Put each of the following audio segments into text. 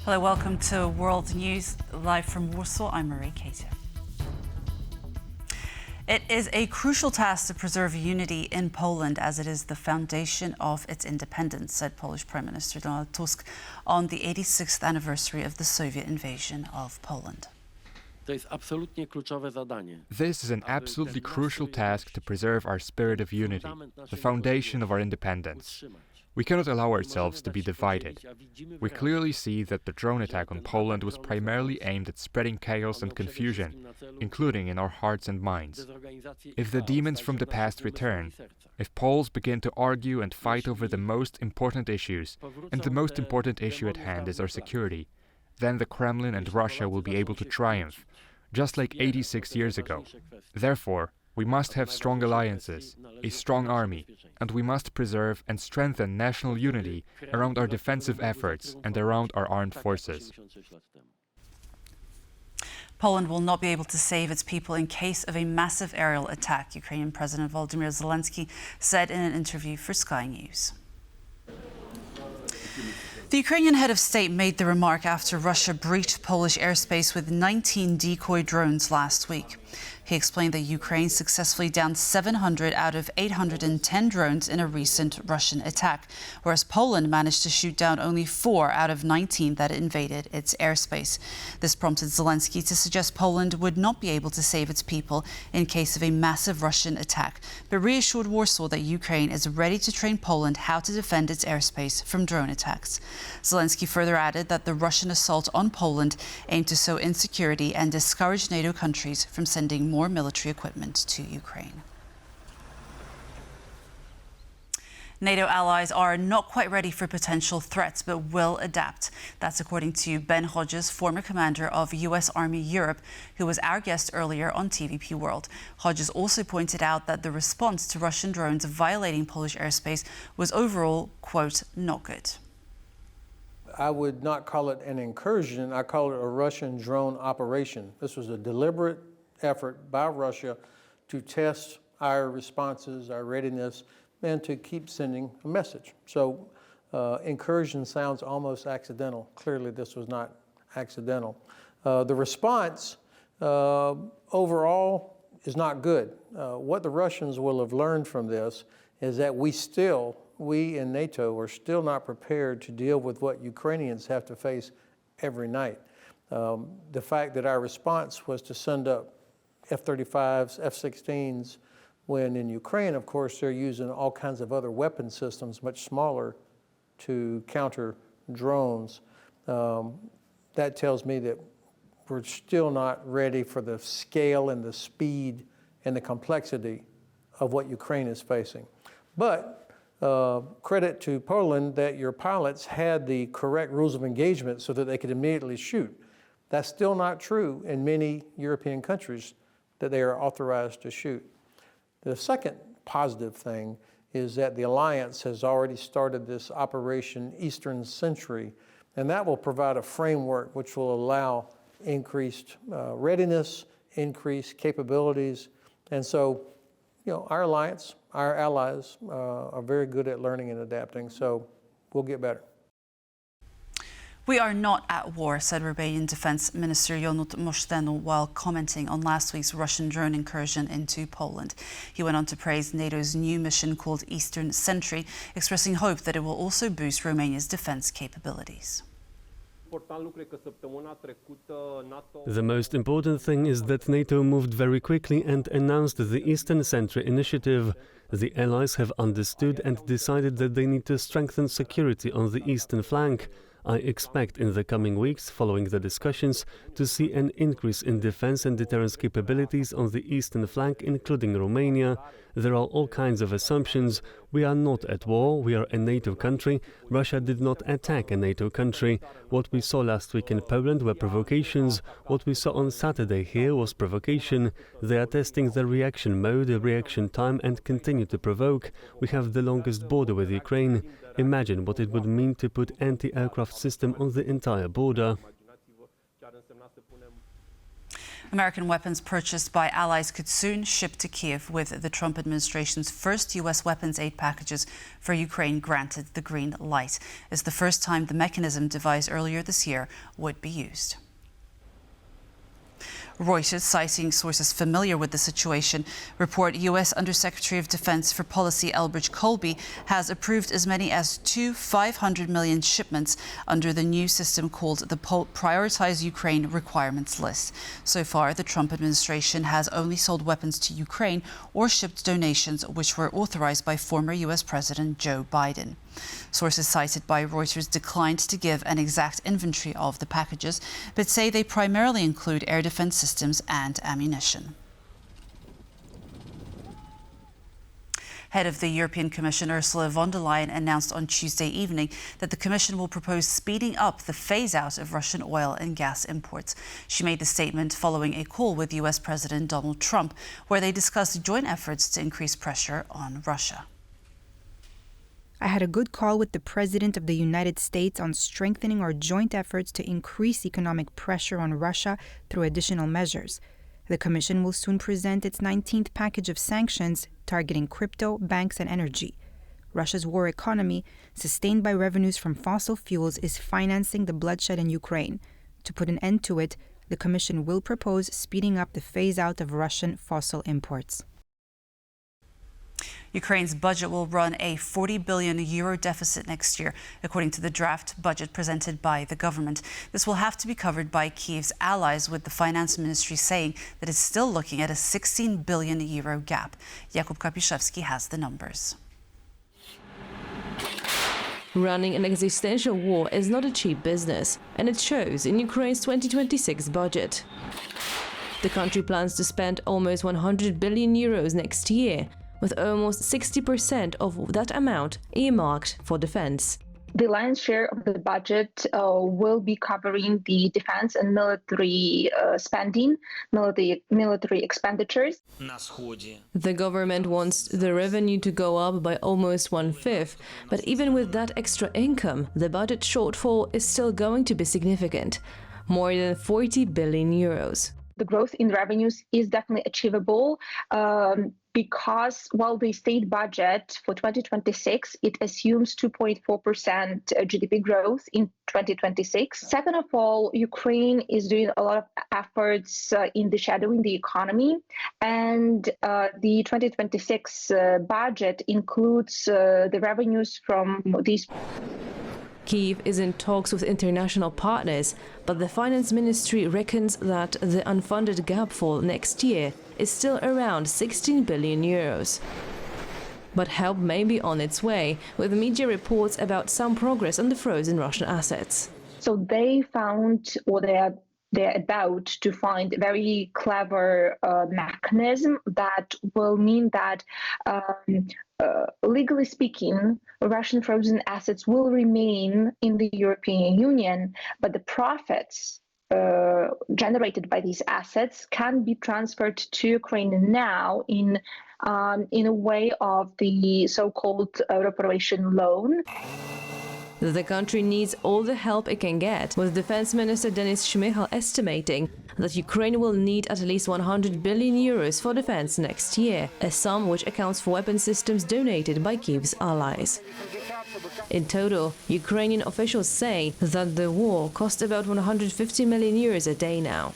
Hello, welcome to World News, live from Warsaw. I'm Marie Cater. It is a crucial task to preserve unity in Poland as it is the foundation of its independence, said Polish Prime Minister Donald Tusk on the 86th anniversary of the Soviet invasion of Poland. This is an absolutely crucial task to preserve our spirit of unity, the foundation of our independence. We cannot allow ourselves to be divided. We clearly see that the drone attack on Poland was primarily aimed at spreading chaos and confusion, including in our hearts and minds. If the demons from the past return, if Poles begin to argue and fight over the most important issues, and the most important issue at hand is our security, then the Kremlin and Russia will be able to triumph, just like 86 years ago. Therefore, we must have strong alliances, a strong army, and we must preserve and strengthen national unity around our defensive efforts and around our armed forces. Poland will not be able to save its people in case of a massive aerial attack, Ukrainian President Volodymyr Zelenskyy said in an interview for Sky News. The Ukrainian head of state made the remark after Russia breached Polish airspace with 19 decoy drones last week. He explained that Ukraine successfully downed 700 out of 810 drones in a recent Russian attack, whereas Poland managed to shoot down only 4 out of 19 that invaded its airspace. This prompted Zelenskyy to suggest Poland would not be able to save its people in case of a massive Russian attack, but reassured Warsaw that Ukraine is ready to train Poland how to defend its airspace from drone attacks. Zelenskyy further added that the Russian assault on Poland aimed to sow insecurity and discourage NATO countries from sending more military equipment to Ukraine. NATO allies are not quite ready for potential threats, but will adapt. That's according to Ben Hodges, former commander of U.S. Army Europe, who was our guest earlier on TVP World. Hodges also pointed out that the response to Russian drones violating Polish airspace was overall, quote, not good. I would not call it an incursion. I call it a Russian drone operation. This was a deliberate effort by Russia to test our responses, our readiness, and to keep sending a message. So incursion sounds almost accidental. Clearly, this was not accidental. The response overall is not good. What the Russians will have learned from this is that we in NATO are still not prepared to deal with what Ukrainians have to face every night. The fact that our response was to send up F-35s, F-16s, when in Ukraine, of course, they're using all kinds of other weapon systems, much smaller, to counter drones. That tells me that we're still not ready for the scale and the speed and the complexity of what Ukraine is facing. But credit to Poland that your pilots had the correct rules of engagement so that they could immediately shoot. That's still not true in many European countries that they are authorized to shoot. The second positive thing is that the alliance has already started this Operation Eastern Sentry, and that will provide a framework which will allow increased readiness, increased capabilities. And so, our alliance, our allies are very good at learning and adapting, so we'll get better. We are not at war, said Romanian Defense Minister Ionut Moștenu while commenting on last week's Russian drone incursion into Poland. He went on to praise NATO's new mission called Eastern Sentry, expressing hope that it will also boost Romania's defense capabilities. The most important thing is that NATO moved very quickly and announced the Eastern Sentry initiative. The allies have understood and decided that they need to strengthen security on the eastern flank. I expect in the coming weeks, following the discussions, to see an increase in defense and deterrence capabilities on the eastern flank, including Romania. There are all kinds of assumptions. We are not at war, we are a NATO country. Russia did not attack a NATO country. What we saw last week in Poland were provocations. What we saw on Saturday here was provocation. They are testing the reaction mode, the reaction time, and continue to provoke. We have the longest border with Ukraine. Imagine what it would mean to put anti-aircraft system on the entire border. American weapons purchased by allies could soon ship to Kyiv, with the Trump administration's first U.S. weapons aid packages for Ukraine granted the green light. It's the first time the mechanism devised earlier this year would be used. Reuters, citing sources familiar with the situation, report U.S. Undersecretary of Defense for Policy Elbridge Colby has approved as many as 2 500 million shipments under the new system called the Prioritize Ukraine Requirements List. So far, the Trump administration has only sold weapons to Ukraine or shipped donations which were authorized by former U.S. President Joe Biden. Sources cited by Reuters declined to give an exact inventory of the packages, but say they primarily include air defense systems and ammunition. Head of the European Commission, Ursula von der Leyen, announced on Tuesday evening that the Commission will propose speeding up the phase-out of Russian oil and gas imports. She made the statement following a call with U.S. President Donald Trump, where they discussed joint efforts to increase pressure on Russia. I had a good call with the President of the United States on strengthening our joint efforts to increase economic pressure on Russia through additional measures. The Commission will soon present its 19th package of sanctions targeting crypto, banks, and energy. Russia's war economy, sustained by revenues from fossil fuels, is financing the bloodshed in Ukraine. To put an end to it, the Commission will propose speeding up the phase-out of Russian fossil imports. Ukraine's budget will run a €40 billion deficit next year, according to the draft budget presented by the government. This will have to be covered by Kyiv's allies, with the finance ministry saying that it's still looking at a €16 billion gap. Jakub Kapiszewski has the numbers. Running an existential war is not a cheap business, and it shows in Ukraine's 2026 budget. The country plans to spend almost €100 billion next year, with almost 60% of that amount earmarked for defense. The lion's share of the budget will be covering the defense and military spending, military expenditures. The government wants the revenue to go up by almost 1/5, but even with that extra income, the budget shortfall is still going to be significant, more than €40 billion. The growth in revenues is definitely achievable because while the state budget for 2026, it assumes 2.4% GDP growth in 2026. Second of all, Ukraine is doing a lot of efforts in shadowing the economy, and the 2026 budget includes the revenues from these. Kyiv is in talks with international partners, but the finance ministry reckons that the unfunded gap for next year is still around €16 billion. But help may be on its way, with media reports about some progress on the frozen Russian assets. So they found, or they're about to find, a very clever mechanism that will mean that legally speaking, Russian frozen assets will remain in the European Union, but the profits generated by these assets can be transferred to Ukraine now in a way of the so-called reparation loan. The country needs all the help it can get, with Defense Minister Denis Shmyhal estimating that Ukraine will need at least €100 billion for defense next year, a sum which accounts for weapon systems donated by Kyiv's allies. In total, Ukrainian officials say that the war cost about €150 million a day now.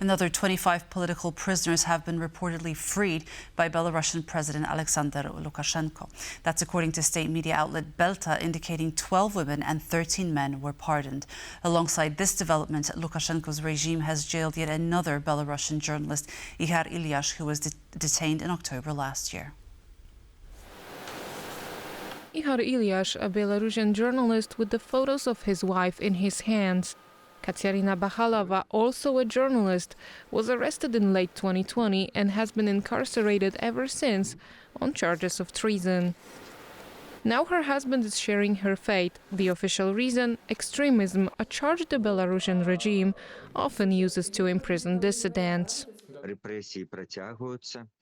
Another 25 political prisoners have been reportedly freed by Belarusian President Alexander Lukashenko. That's according to state media outlet Belta, indicating 12 women and 13 men were pardoned. Alongside this development, Lukashenko's regime has jailed yet another Belarusian journalist, Ihar Ilyash, who was detained in October last year. Ihar Ilyash, a Belarusian journalist with the photos of his wife in his hands. Katerina Bakhalova, also a journalist, was arrested in late 2020 and has been incarcerated ever since on charges of treason. Now her husband is sharing her fate. The official reason: extremism, a charge the Belarusian regime often uses to imprison dissidents.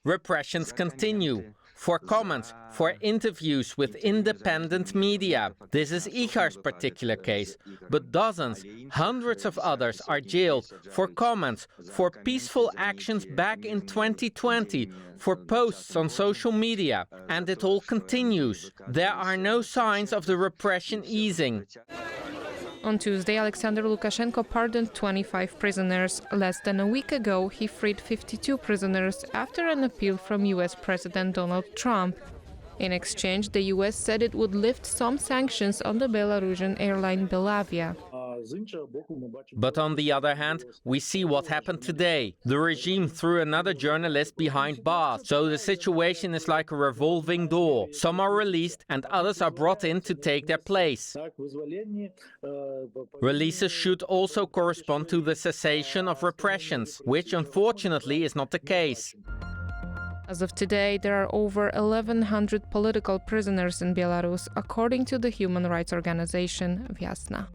Repressions continue. for comments, for interviews with independent media. This is Igor's particular case, but dozens, hundreds of others are jailed for comments, for peaceful actions back in 2020, for posts on social media, and it all continues. There are no signs of the repression easing. On Tuesday, Alexander Lukashenko pardoned 25 prisoners. Less than a week ago, he freed 52 prisoners after an appeal from US President Donald Trump. In exchange, the US said it would lift some sanctions on the Belarusian airline Belavia. But on the other hand, we see what happened today. The regime threw another journalist behind bars. So the situation is like a revolving door. Some are released and others are brought in to take their place. Releases should also correspond to the cessation of repressions, which unfortunately is not the case. As of today, there are over 1,100 political prisoners in Belarus, according to the human rights organization Vyasna.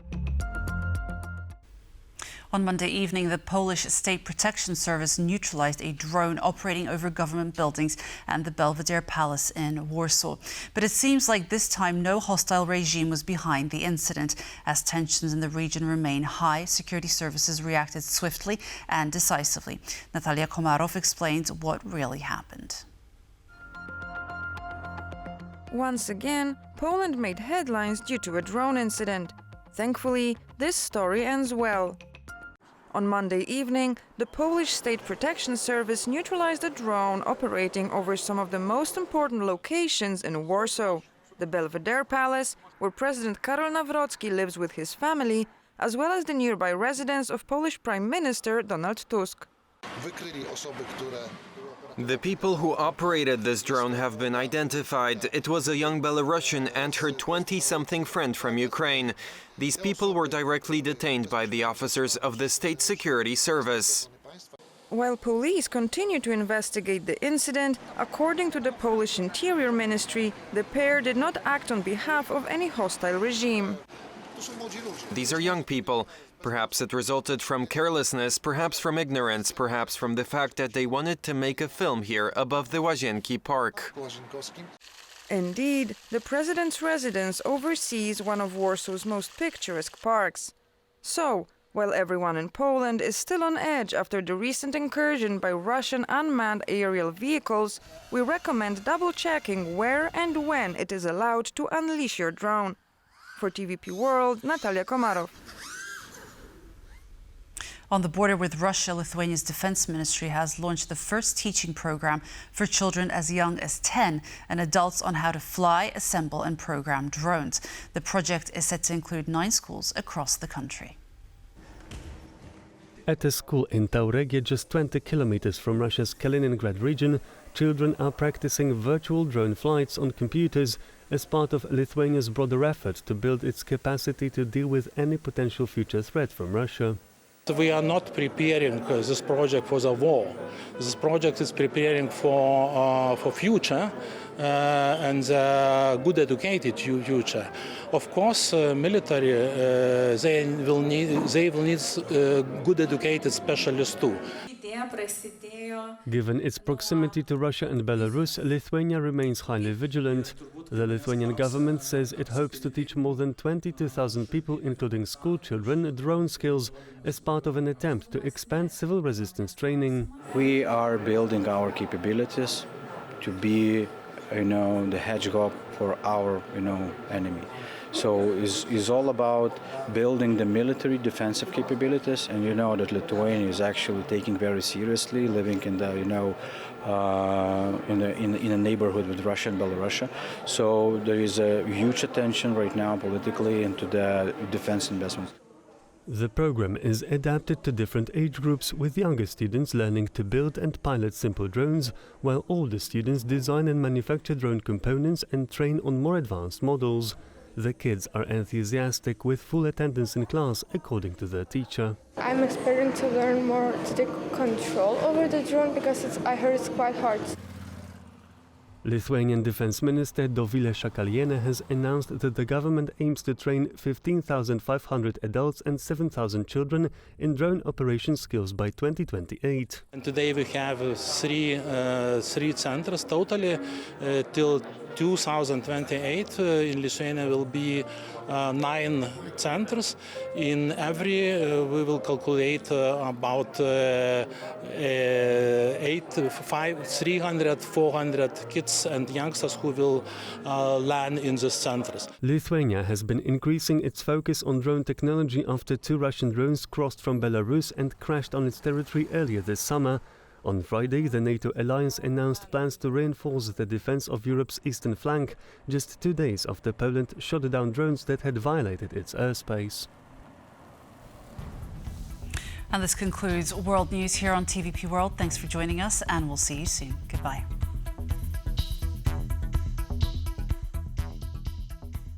On Monday evening, the Polish State Protection Service neutralized a drone operating over government buildings and the Belvedere Palace in Warsaw. But it seems like this time no hostile regime was behind the incident. As tensions in the region remain high, security services reacted swiftly and decisively. Natalia Komarov explains what really happened. Once again, Poland made headlines due to a drone incident. Thankfully, this story ends well. On Monday evening, the Polish State Protection Service neutralized a drone operating over some of the most important locations in Warsaw. The Belvedere Palace, where President Karol Nawrocki lives with his family, as well as the nearby residence of Polish Prime Minister Donald Tusk. The people who operated this drone have been identified. It was a young Belarusian and her 20-something friend from Ukraine. These people were directly detained by the officers of the State Security Service. While police continue to investigate the incident, according to the Polish Interior Ministry, the pair did not act on behalf of any hostile regime. These are young people. Perhaps it resulted from carelessness, perhaps from ignorance, perhaps from the fact that they wanted to make a film here above the Łazienki Park. Indeed, the president's residence oversees one of Warsaw's most picturesque parks. So, while everyone in Poland is still on edge after the recent incursion by Russian unmanned aerial vehicles, we recommend double-checking where and when it is allowed to unleash your drone. For TVP World, Natalia Komarov. On the border with Russia, Lithuania's defense ministry has launched the first teaching program for children as young as 10 and adults on how to fly, assemble and program drones. The project is set to include 9 schools across the country. At a school in Tauregie, just 20 kilometers from Russia's Kaliningrad region, children are practicing virtual drone flights on computers as part of Lithuania's broader effort to build its capacity to deal with any potential future threat from Russia. We are not preparing this project for the war. This project is preparing for future and good educated future. Of course, military they will need good educated specialists too. Given its proximity to Russia and Belarus, Lithuania remains highly vigilant. The Lithuanian government says it hopes to teach more than 22,000 people, including school children, drone skills as part of an attempt to expand civil resistance training. We are building our capabilities to be, the hedgehog for our, enemy. So it's all about building the military defensive capabilities, and you know that Lithuania is actually taking very seriously living in the, in a neighborhood with Russia and Belarus. So there is a huge attention right now politically into the defense investments. The program is adapted to different age groups, with younger students learning to build and pilot simple drones, while older students design and manufacture drone components and train on more advanced models. The kids are enthusiastic, with full attendance in class, according to their teacher. I'm expecting to learn more to take control over the drone because I heard it's quite hard. Lithuanian Defense Minister Dovilė Šakalienė has announced that the government aims to train 15,500 adults and 7,000 children in drone operation skills by 2028. And today we have three centers totally. Till 2028 in Lithuania will be 9 centers. In every we will calculate about 300-400 kids and youngsters who will land in the centers. Lithuania has been increasing its focus on drone technology after 2 Russian drones crossed from Belarus and crashed on its territory earlier this summer. On Friday, the NATO alliance announced plans to reinforce the defense of Europe's eastern flank, just 2 days after Poland shot down drones that had violated its airspace. And this concludes World News here on TVP World. Thanks for joining us, and we'll see you soon. Goodbye.